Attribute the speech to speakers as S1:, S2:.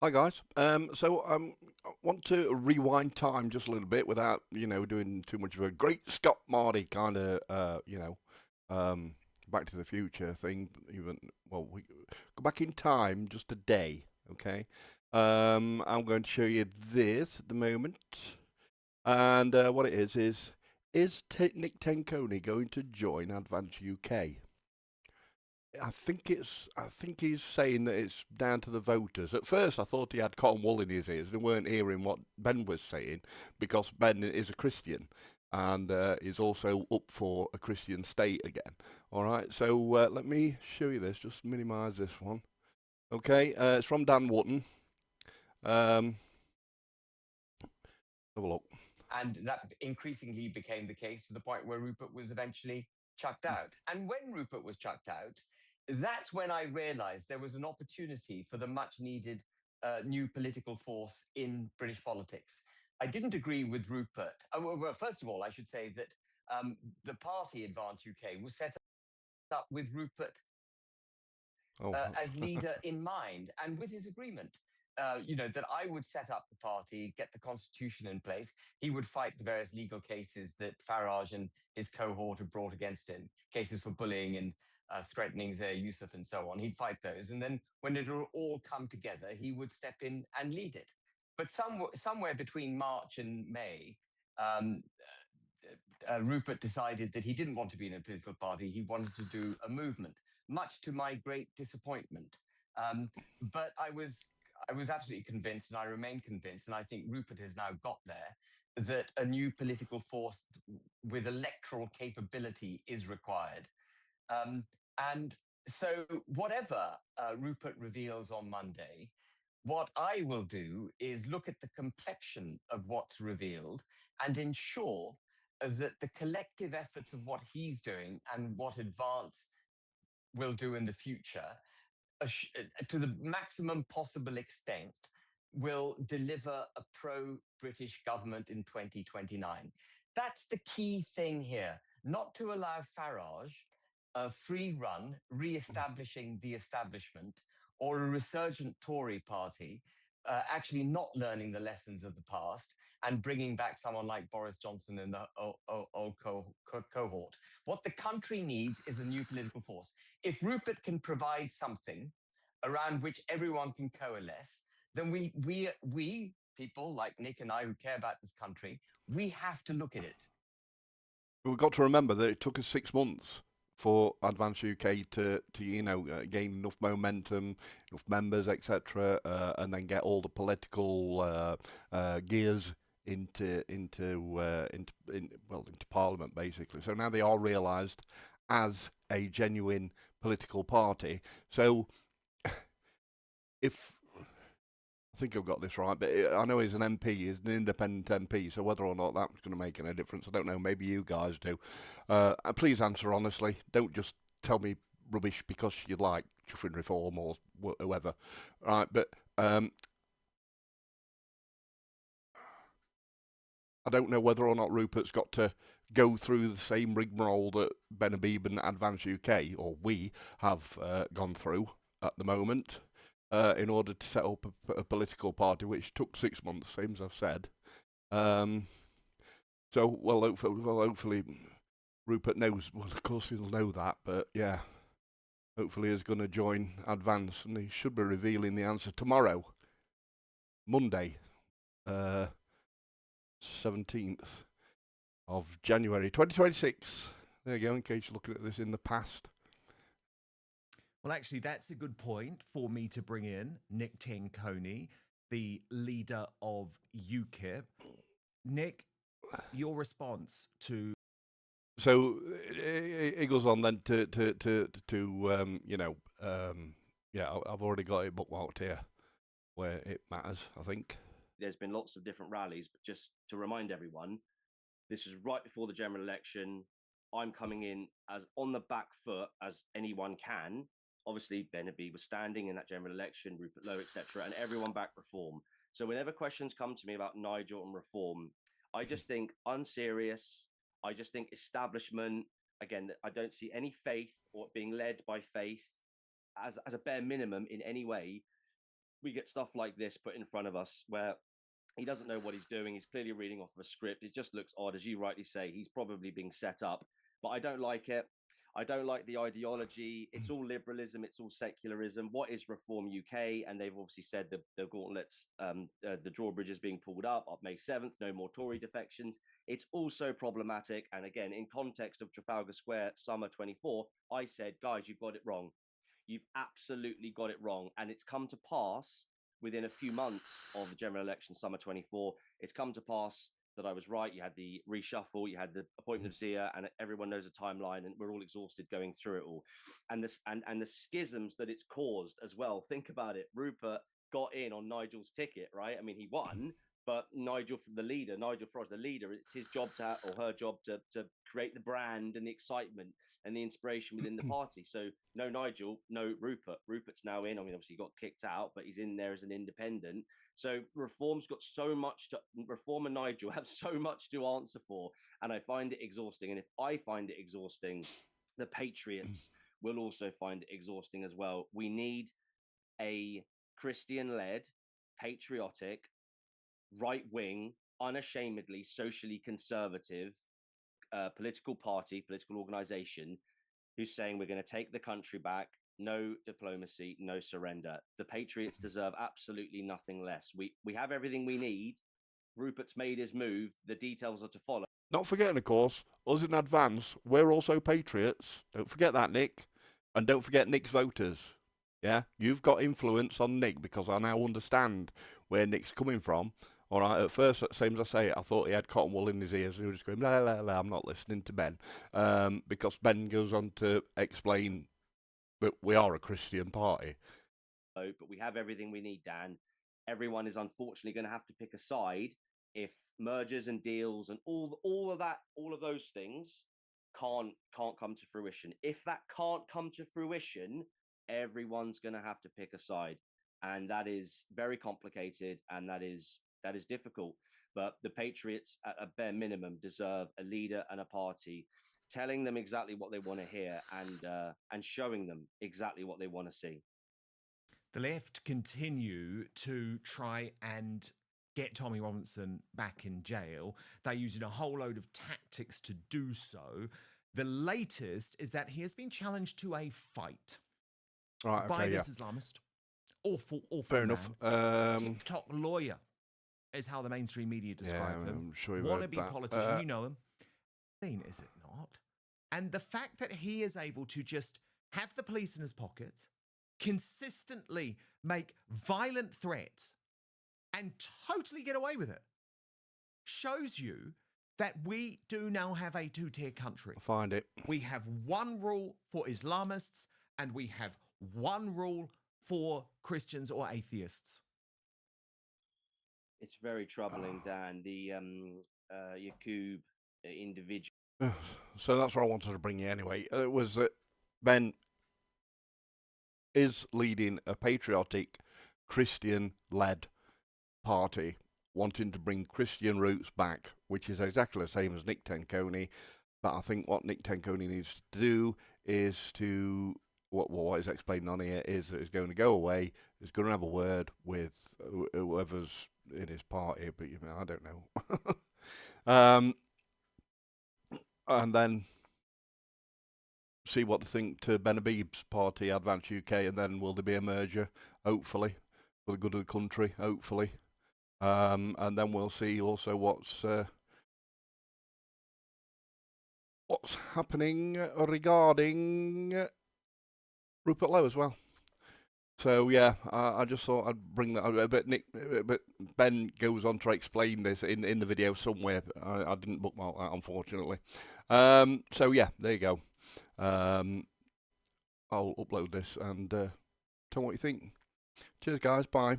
S1: Hi guys. I want to rewind time just a little bit without doing too much of a great Scott Marty kind of Back to the Future thing. Even we go back in time just a day, okay? I'm going to show you this at the moment, and what it is Nick Tenconi going to join Advance UK? I think he's saying that it's down to the voters. At first, I thought he had cotton wool in his ears and weren't hearing what Ben was saying because Ben is a Christian and is also up for a Christian state again. All right, so let me show you this. Just minimise this one. Okay, it's from Dan Wooton. Um, have a look.
S2: And that increasingly became the case to the point where Rupert was eventually chucked out. And when Rupert was chucked out, that's when I realized there was an opportunity for the much needed new political force in British politics. I didn't agree with Rupert. Well, first of all, I should say that the party Advance UK was set up with Rupert
S1: Oh,
S2: as leader in mind and with his agreement. That I would set up the party, get the constitution in place. He would fight the various legal cases that Farage and his cohort had brought against him, cases for bullying and threatening Zaire Yusuf and so on. He'd fight those. And then when it all come together, he would step in and lead it. But somewhere between March and May, um, Rupert decided that he didn't want to be in a political party. He wanted to do a movement, much to my great disappointment. Um, but I was absolutely convinced, and I remain convinced, and I think Rupert has now got there, that a new political force with electoral capability is required. Um, and so, whatever Rupert reveals on Monday, what I will do is look at the complexion of what's revealed and ensure that the collective efforts of what he's doing and what Advance will do in the future, to the maximum possible extent, will deliver a pro British government in 2029. That's the key thing here, not to allow Farage a free run, re establishing the establishment, or a resurgent Tory party. Actually, not learning the lessons of the past and bringing back someone like Boris Johnson in the old cohort. What the country needs is a new political force. If Rupert can provide something around which everyone can coalesce, then we people like Nick and I who care about this country, we have to look at it.
S1: we've got to remember that it took us 6 months for Advance UK to gain enough momentum, enough members, etc., and then get all the political gears into Parliament basically. So now they are realised as a genuine political party. So if I think I've got this right, but I know he's an MP, he's an independent MP, so whether or not that's going to make any difference, I don't know. Maybe you guys do. Please answer honestly. Don't just tell me rubbish because you like chuffing reform or whoever. Right, but I don't know whether or not Rupert's got to go through the same rigmarole that Ben Habib and Advance UK, or we, have gone through at the moment. In order to set up a political party, which took 6 months, same as I've said. Um, hopefully, Rupert knows. Well, of course he'll know that, but yeah, hopefully he's going to join Advance, and he should be revealing the answer tomorrow, Monday, 17th of January, 2026. There you go. In case you're looking at this in the past.
S3: Well, actually, that's a good point for me to bring in Nick Tenconi, the leader of UKIP. Nick, your response to.
S1: So it goes on then yeah, I've already got it bookmarked here where it matters, I think.
S4: There's been lots of different rallies, but just to remind everyone, this is right before the general election. I'm coming in as on the back foot as anyone can. Obviously, Ben Habib was standing in that general election, Rupert Lowe, etc., and everyone backed reform. So whenever questions come to me about Nigel and reform, I just think unserious. I just think establishment. Again, I don't see any faith or being led by faith as a bare minimum in any way. we get stuff like this put in front of us where he doesn't know what he's doing. He's clearly reading off of a script. It just looks odd, as you rightly say. He's probably being set up, but I don't like it. I don't like the ideology. It's all liberalism. It's all secularism. What is Reform UK? And they've obviously said the gauntlets, the drawbridge is being pulled up May 7th. No more Tory defections. It's also problematic. And again, in context of Trafalgar Square, summer 24, I said, guys, you've got it wrong. You've absolutely got it wrong. And it's come to pass within a few months of the general election, summer 24. It's come to pass that I was right. You had the reshuffle, you had the appointment of Zia, and everyone knows the timeline, and we're all exhausted going through it all. And this and the schisms that it's caused as well. Think about it. Rupert got in on Nigel's ticket, right? I mean, he won, but Nigel Farage, the leader, it's his job or her job to create the brand and the excitement and the inspiration within the party. So no Nigel, no Rupert. Rupert's now in. I mean, obviously he got kicked out, but he's in there as an independent. So Reform and Nigel have so much to answer for, and I find it exhausting. And if I find it exhausting, the Patriots will also find it exhausting as well. We need a Christian-led, patriotic, right-wing, unashamedly socially conservative political party, political organization who's saying we're going to take the country back. No diplomacy, no surrender. The Patriots deserve absolutely nothing less. We have everything we need. Rupert's made his move. The details are to follow.
S1: Not forgetting, of course, us in advance, we're also Patriots. Don't forget that, Nick. And don't forget Nick's voters. Yeah? You've got influence on Nick, because I now understand where Nick's coming from. All right, at first, same as I say, I thought he had cotton wool in his ears and he was just going, la, la, la, I'm not listening to Ben. Because Ben goes on to explain that we are a Christian party.
S4: But we have everything we need, Dan. Everyone is unfortunately going to have to pick a side if mergers and deals and all of those things can't come to fruition. If that can't come to fruition, everyone's going to have to pick a side, and that is very complicated, and that is difficult. But the Patriots, at a bare minimum, deserve a leader and a party telling them exactly what they want to hear and showing them exactly what they want to see.
S3: The left continue to try and get Tommy Robinson back in jail. They're using a whole load of tactics to do so. The latest is that he has been challenged to a fight by this Islamist. Awful
S1: Fair
S3: man.
S1: enough.
S3: TikTok lawyer is how the mainstream media describe him.
S1: I'm sure
S3: Wannabe politician, you know him. Is it not? And the fact that he is able to just have the police in his pocket, consistently make violent threats, and totally get away with it, shows you that we do now have a two-tier country.
S1: I find it.
S3: We have one rule for Islamists, and we have one rule for Christians or atheists.
S4: It's very troubling, Dan. The UKIP individual.
S1: So that's what I wanted to bring you anyway. It was that Ben is leading a patriotic, Christian-led party, wanting to bring Christian roots back, which is exactly the same as Nick Tenconi. But I think what Nick Tenconi needs to do is to, what is explained on here, is that he's going to go away, he's going to have a word with whoever's in his party, but I don't know. And then see what to think to Ben Habib's party, Advance UK, and then will there be a merger, hopefully, for the good of the country, hopefully. And then we'll see also what's happening regarding Rupert Lowe as well. So yeah, I just thought I'd bring that a bit. But Ben goes on to explain this in the video somewhere. I didn't bookmark that, unfortunately. So yeah, there you go. I'll upload this and tell me what you think. Cheers, guys. Bye.